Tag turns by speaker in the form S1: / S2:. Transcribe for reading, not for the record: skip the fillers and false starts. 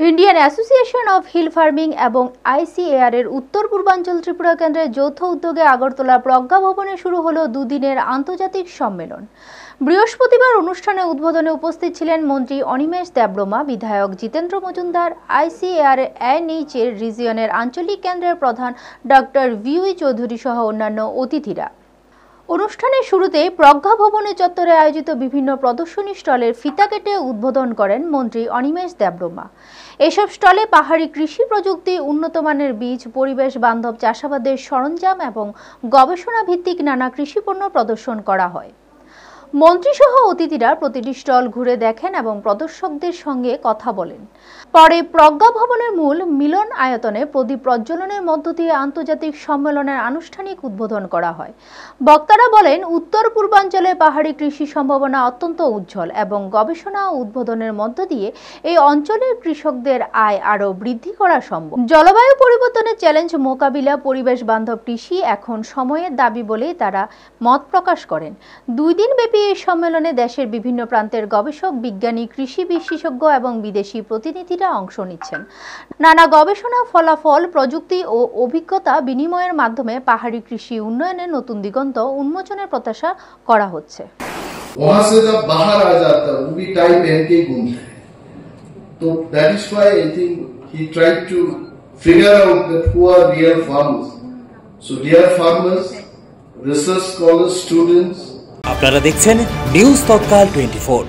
S1: Indian association of hill farming এবং ICAR এর উত্তর পূর্বাঞ্চল ত্রিপুরা কেন্দ্রের যৌথ উদ্যোগে আগরতলা প্রজ্ঞা ভবনে শুরু হলো দুদিনের আন্তর্জাতিক সম্মেলন। বৃহস্পতিবার অনুষ্ঠানে উদ্বোধনে উপস্থিত ছিলেন মন্ত্রী অনিমেষ দেববর্মা, বিধায়ক জিতেন্দ্র মজুমদার, ICAR NH এর রিজিয়নের আঞ্চলিক কেন্দ্রের প্রধান ডক্টর VV চৌধুরী সহ অন্যান্য অতিথিরা। অনুষ্ঠানের শুরুতেই প্রজ্ঞা ভবনের চত্বরে আয়োজিত বিভিন্ন প্রদর্শনী স্টলের ফিতা কেটে উদ্বোধন করেন মন্ত্রী অনিমেষ দেববর্মা। এসব স্টলে পাহাড়ি কৃষি প্রযুক্তি, উন্নতমানের বীজ, পরিবেশ বান্ধব চাষাবাদের সরঞ্জাম এবং গবেষণা ভিত্তিক নানা কৃষিপণ্য প্রদর্শন করা হয়। মন্ত্রীসহ অতিথিরা প্রতিটি স্টল ঘুরে দেখেন এবং প্রদর্শকদের সঙ্গে কথা বলেন। পরে প্রজ্ঞা ভবনের মূল মিলন আয়তনে প্রদীপ প্রজ্বলনের মধ্য দিয়ে আন্তর্জাতিক সম্মেলনের আনুষ্ঠানিক উদ্বোধন করা হয়। বক্তারা বলেন, উত্তর পূর্বাঞ্চলে পাহাড়ি কৃষি সম্ভাবনা অত্যন্ত উজ্জ্বল এবং গবেষণা ও উদ্বোধনের মধ্য দিয়ে এই অঞ্চলের কৃষকদের আয় আরও বৃদ্ধি করা সম্ভব। জলবায়ু পরিবর্তনের চ্যালেঞ্জ মোকাবিলা, পরিবেশ বান্ধব কৃষি এখন সময়ের দাবি বলেই তারা মত প্রকাশ করেন। 2 দিনব্যাপী এই সম্মেলনে দেশের বিভিন্ন প্রান্তের গবেষক, বিজ্ঞানী, কৃষি বিশেষজ্ঞ এবং বিদেশি প্রতিনিধিরা অংশ নিচ্ছেন। নানা গবেষণা, ফলাফল, প্রযুক্তি ও অভিজ্ঞতা বিনিময়ের মাধ্যমে পাহাড়ি কৃষি উন্নয়নের নতুন দিগন্ত উন্মোচনের প্রত্যাশা করা হচ্ছে।
S2: वहां से जब बाहर आ जाता वो भी टाई पहन के घूमता है, तो that is why I think he tried to figure out that who are real farmers. So dear farmers, research scholars, students,
S3: আপনারা দেখছেন নিউজ তৎকাল 24।